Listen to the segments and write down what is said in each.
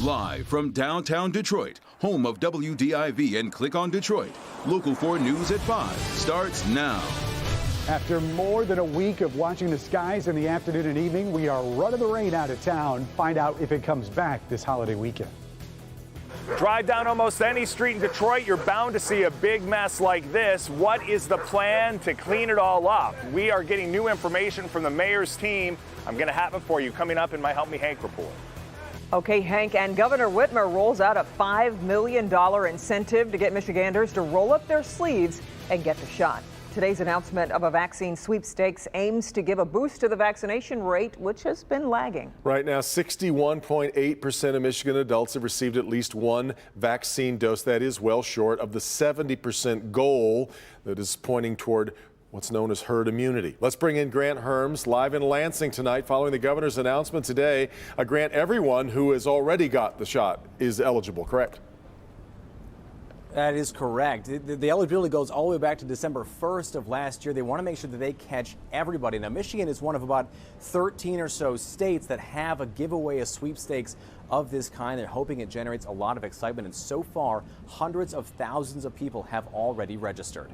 Live from downtown Detroit, home of WDIV and Click on Detroit, Local 4 News at 5 starts now. After more than a week of watching the skies in the afternoon and evening, we are running the rain out of town. Find out if it comes back this holiday weekend. Drive down almost any street in Detroit, you're bound to see a big mess like this. What is the plan to clean it all up? We are getting new information from the mayor's team. I'm going to have it for you coming up in my Help Me Hank report. Okay, Hank, and Governor Whitmer rolls out a $5 million incentive to get Michiganders to roll up their sleeves and get the shot. Today's announcement of a vaccine sweepstakes aims to give a boost to the vaccination rate, which has been lagging. Right now, 61.8% of Michigan adults have received at least one vaccine dose. That is well short of the 70% goal that is pointing toward what's known as herd immunity. Let's bring in Grant Herms live in Lansing tonight following the governor's announcement today. Grant, everyone who has already got the shot is eligible, correct? That is correct. The eligibility goes all the way back to December 1st of last year. They want to make sure that they catch everybody. Now, Michigan is one of about 13 or so states that have a giveaway, a sweepstakes of this kind. They're hoping it generates a lot of excitement. And so far, hundreds of thousands of people have already registered.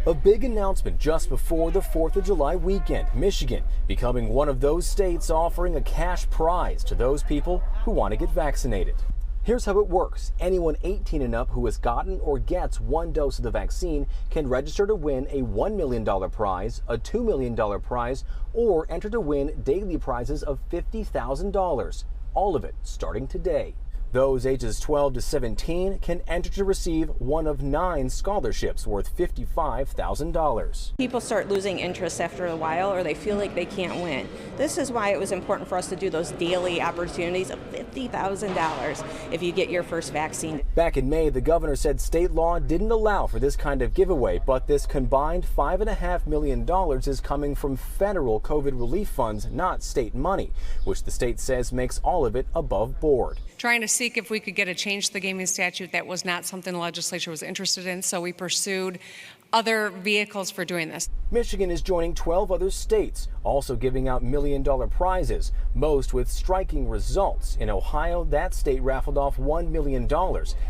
A big announcement just before the 4th of July weekend. Michigan becoming one of those states offering a cash prize to those people who want to get vaccinated. Here's how it works. Anyone 18 and up who has gotten or gets one dose of the vaccine can register to win a $1 million prize, a $2 million prize, or enter to win daily prizes of $50,000. All of it starting today. Those ages 12 to 17 can enter to receive one of 9 scholarships worth $55,000. People start losing interest after a while, or they feel like they can't win. This is why it was important for us to do those daily opportunities of $50,000 if you get your first vaccine. Back in May, the governor said state law didn't allow for this kind of giveaway, but this combined $5.5 million is coming from federal COVID relief funds, not state money, which the state says makes all of it above board. Trying to seek if we could get a change to the gaming statute. That was not something the legislature was interested in, so we pursued other vehicles for doing this. Michigan is joining 12 other states, also giving out $1 million prizes, most with striking results. In Ohio, that state raffled off $1 million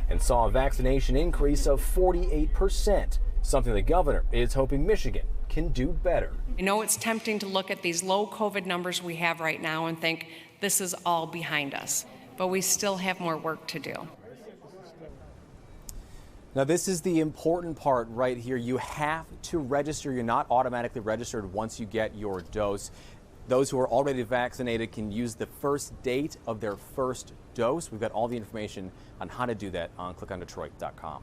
and saw a vaccination increase of 48%, something the governor is hoping Michigan can do better. I know it's tempting to look at these low COVID numbers we have right now and think this is all behind us, but we still have more work to do. Now, this is the important part right here. You have to register. You're not automatically registered once you get your dose. Those who are already vaccinated can use the first date of their first dose. We've got all the information on how to do that on clickondetroit.com.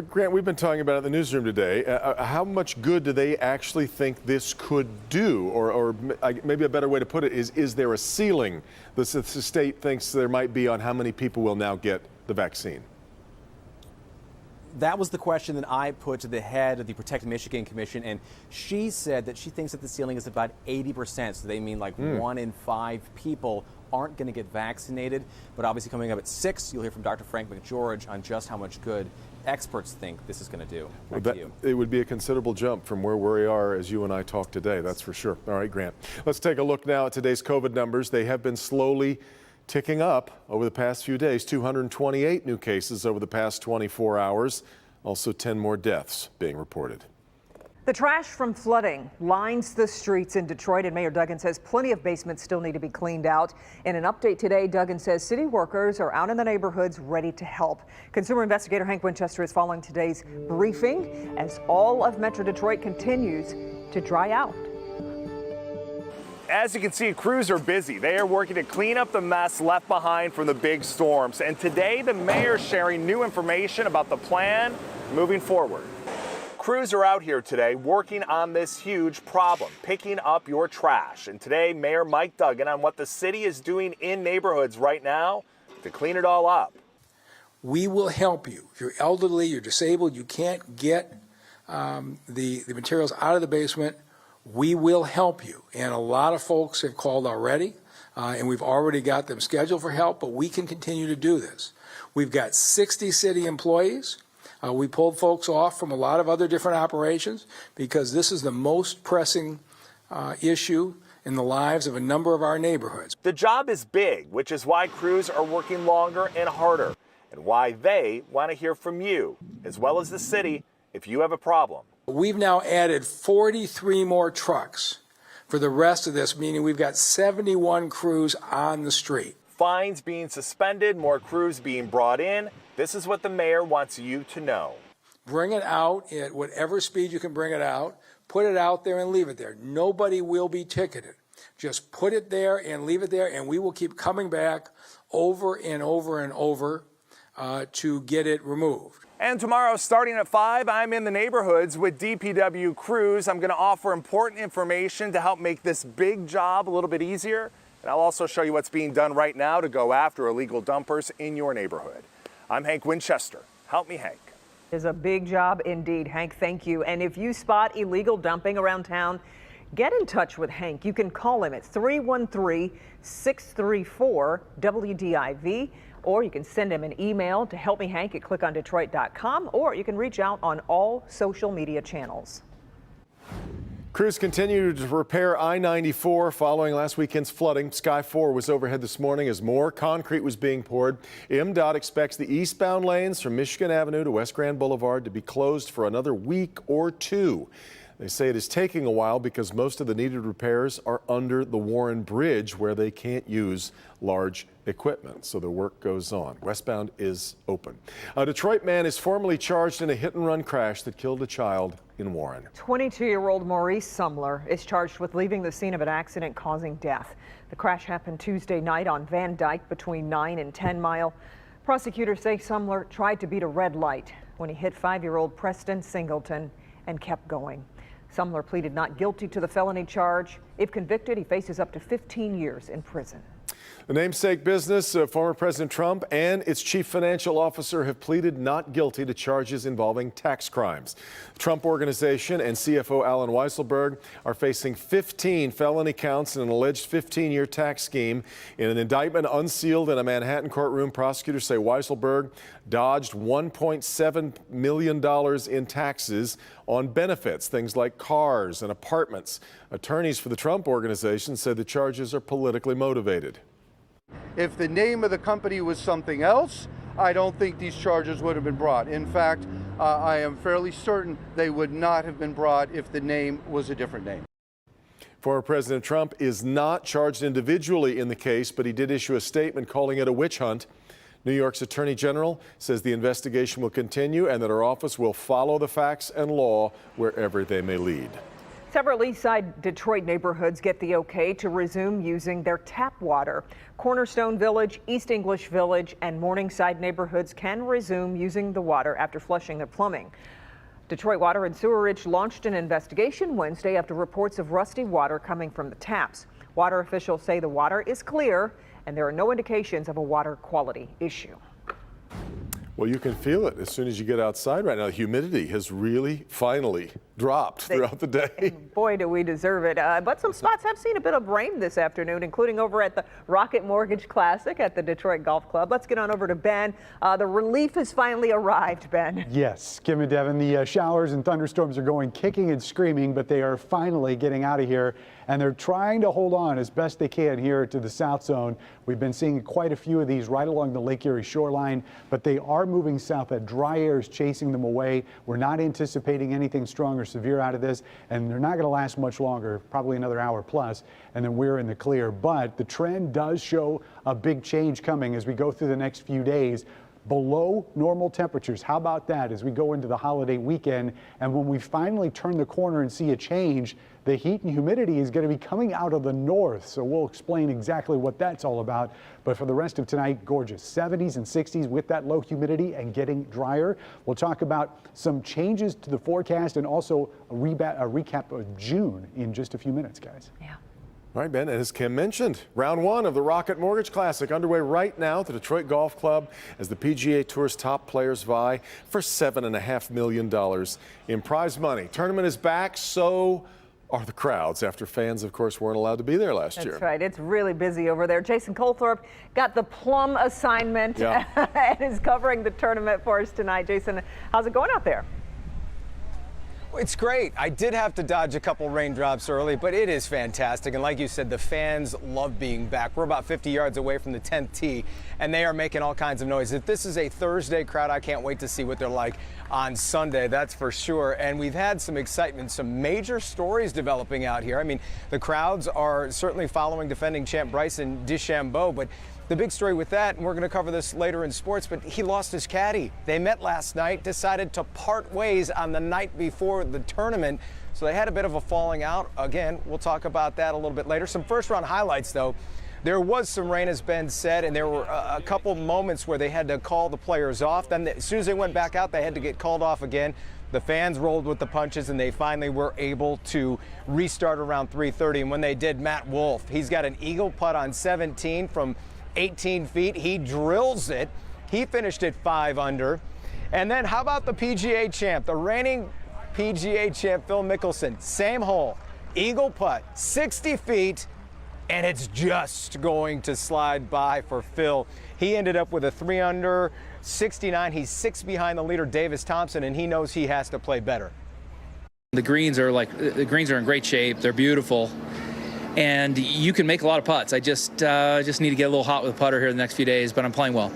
Grant, we've been talking about it in the newsroom today. How much good do they actually think this could do? Or maybe a better way to put it is there a ceiling that the state thinks there might be on how many people will now get the vaccine? That was the question that I put to the head of the Protect Michigan Commission, and she said that she thinks that the ceiling is about 80%. So they mean like 1 in 5 people aren't going to get vaccinated. But obviously coming up at 6, you'll hear from Dr. Frank McGeorge on just how much good experts think this is going to do. It would be a considerable jump from where we are as you and I talk today, that's for sure. All right, Grant. Let's take a look now at today's COVID numbers. They have been slowly ticking up over the past few days. 228 new cases over the past 24 hours. Also 10 more deaths being reported. The trash from flooding lines the streets in Detroit, and Mayor Duggan says plenty of basements still need to be cleaned out. In an update today, Duggan says city workers are out in the neighborhoods ready to help. Consumer investigator Hank Winchester is following today's briefing as all of Metro Detroit continues to dry out. As you can see, crews are busy. They are working to clean up the mess left behind from the big storms. And today, the mayor is sharing new information about the plan moving forward. Crews are out here today working on this huge problem, picking up your trash. And today, Mayor Mike Duggan on what the city is doing in neighborhoods right now to clean it all up. We will help you. If you're elderly, you're disabled, you can't get the materials out of the basement, we will help you. And a lot of folks have called already, and we've already got them scheduled for help, but we can continue to do this. We've got 60 city employees. We pulled folks off from a lot of other different operations because this is the most pressing issue in the lives of a number of our neighborhoods. The job is big, which is why crews are working longer and harder, and why they want to hear from you, as well as the city, if you have a problem. We've now added 43 more trucks for the rest of this, meaning we've got 71 crews on the street. Fines being suspended, more crews being brought in. This is what the mayor wants you to know. Bring it out at whatever speed you can bring it out. Put it out there and leave it there. Nobody will be ticketed. Just put it there and leave it there, and we will keep coming back over and over and over to get it removed. And tomorrow, starting at 5, I'm in the neighborhoods with DPW crews. I'm going to offer important information to help make this big job a little bit easier. And I'll also show you what's being done right now to go after illegal dumpers in your neighborhood. I'm Hank Winchester. Help me, Hank. Is a big job indeed, Hank. Thank you. And if you spot illegal dumping around town, get in touch with Hank. You can call him at 313-634-WDIV, or you can send him an email to helpmehank@clickondetroit.com, or you can reach out on all social media channels. Crews continue to repair I-94 following last weekend's flooding. Sky 4 was overhead this morning as more concrete was being poured. MDOT expects the eastbound lanes from Michigan Avenue to West Grand Boulevard to be closed for another week or two. They say it is taking a while because most of the needed repairs are under the Warren Bridge, where they can't use large equipment, so the work goes on. Westbound is open. A Detroit man is formally charged in a hit-and-run crash that killed a child in Warren. 22-year-old Maurice Sumler is charged with leaving the scene of an accident causing death. The crash happened Tuesday night on Van Dyke between 9 and 10 Mile. Prosecutors say Sumler tried to beat a red light when he hit 5-year-old Preston Singleton and kept going. Sumler pleaded not guilty to the felony charge. If convicted, he faces up to 15 years in prison. The namesake business of former President Trump and its chief financial officer have pleaded not guilty to charges involving tax crimes. The Trump Organization and CFO Alan Weisselberg are facing 15 felony counts in an alleged 15-year tax scheme. In an indictment unsealed in a Manhattan courtroom, prosecutors say Weisselberg dodged $1.7 million in taxes on benefits, things like cars and apartments. Attorneys for the Trump Organization said the charges are politically motivated. If the name of the company was something else, I don't think these charges would have been brought. In fact, I am fairly certain they would not have been brought if the name was a different name. Former President Trump is not charged individually in the case, but he did issue a statement calling it a witch hunt. New York's Attorney General says the investigation will continue and that her office will follow the facts and law wherever they may lead. Several Eastside Detroit neighborhoods get the okay to resume using their tap water. Cornerstone Village, East English Village, and Morningside neighborhoods can resume using the water after flushing their plumbing. Detroit Water and Sewerage launched an investigation Wednesday after reports of rusty water coming from the taps. Water officials say the water is clear and there are no indications of a water quality issue. Well, you can feel it as soon as you get outside right now. The humidity has really finally dropped throughout the day. Boy, do we deserve it. But some spots have seen a bit of rain this afternoon, including over at the Rocket Mortgage Classic at the Detroit Golf Club. Let's get on over to Ben. The relief has finally arrived, Ben. Yes, Kim and Devin, the showers and thunderstorms are going kicking and screaming, but they are finally getting out of here, and they're trying to hold on as best they can here to the south zone. We've been seeing quite a few of these right along the Lake Erie shoreline, but they are moving south. That dry air is chasing them away. We're not anticipating anything strong or severe out of this, and they're not going to last much longer, probably another hour plus, and then we're in the clear. But the trend does show a big change coming as we go through the next few days. Below normal temperatures. How about that as we go into the holiday weekend? And when we finally turn the corner and see a change, the heat and humidity is going to be coming out of the north. So we'll explain exactly what that's all about. But for the rest of tonight, gorgeous 70s and 60s with that low humidity and getting drier. We'll talk about some changes to the forecast and also a recap of June in just a few minutes, guys. Yeah. All right, Ben, as Kim mentioned, round one of the Rocket Mortgage Classic underway right now at the Detroit Golf Club as the PGA Tour's top players vie for $7.5 million in prize money. Tournament is back, so are the crowds after fans, of course, weren't allowed to be there last year. That's right. It's really busy over there. Jason Colthorpe got the plum assignment and is covering the tournament for us tonight. Jason, how's it going out there? It's great. I did have to dodge a couple raindrops early, but it is fantastic. And like you said, the fans love being back. We're about 50 yards away from the 10th tee, and they are making all kinds of noise. If this is a Thursday crowd, I can't wait to see what they're like on Sunday, that's for sure. And we've had some excitement, some major stories developing out here. I mean, the crowds are certainly following defending champ Bryson DeChambeau, but the big story with that, and we're going to cover this later in sports, but he lost his caddy. They met last night, decided to part ways on the night before the tournament, so they had a bit of a falling out. Again, we'll talk about that a little bit later. Some first-round highlights, though. There was some rain, as Ben said, and there were a couple moments where they had to call the players off. Then as soon as they went back out, they had to get called off again. The fans rolled with the punches, and they finally were able to restart around 3:30. And when they did, Matt Wolff, he's got an eagle putt on 17 from 18 feet. He drills it. He finished at 5 under. And then how about the PGA champ, the reigning PGA champ, Phil Mickelson? Same hole, eagle putt, 60 feet, and it's just going to slide by for Phil. He ended up with a 3 under, 69. He's 6 behind the leader, Davis Thompson, and he knows he has to play better. The greens are in great shape. They're beautiful. And you can make a lot of putts. I just need to get a little hot with a putter here the next few days, but I'm playing well.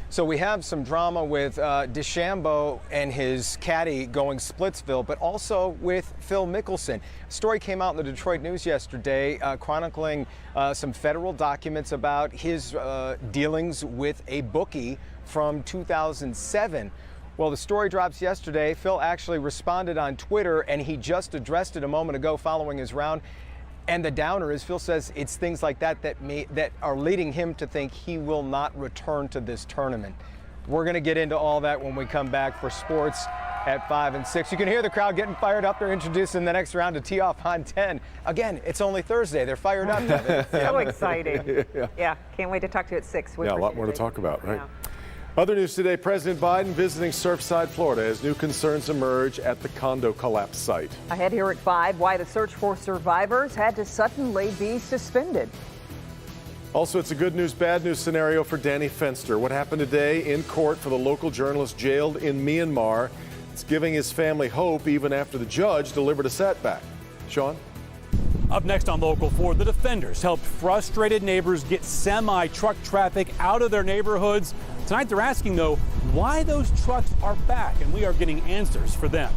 So we have some drama with DeChambeau and his caddy going Splitsville, but also with Phil Mickelson. A story came out in the Detroit News yesterday chronicling some federal documents about his dealings with a bookie from 2007. Well, the story drops yesterday. Phil actually responded on Twitter, and he just addressed it a moment ago following his round. And the downer is, Phil says it's things like that that are leading him to think he will not return to this tournament. We're going to get into all that when we come back for sports at 5 and 6. You can hear the crowd getting fired up. They're introducing the next round to tee off on 10. Again, it's only Thursday. They're fired up. So exciting. Yeah, can't wait to talk to you at 6. Yeah, a lot more to talk about, right? Yeah. Other news today, President Biden visiting Surfside, Florida, as new concerns emerge at the condo collapse site. Ahead here at 5, why the search for survivors had to suddenly be suspended. Also, it's a good news, bad news scenario for Danny Fenster. What happened today in court for the local journalist jailed in Myanmar. It's giving his family hope even after the judge delivered a setback. Sean? Up next on Local 4, the defenders helped frustrated neighbors get semi-truck traffic out of their neighborhoods. Tonight they're asking, though, why those trucks are back, and we are getting answers for them.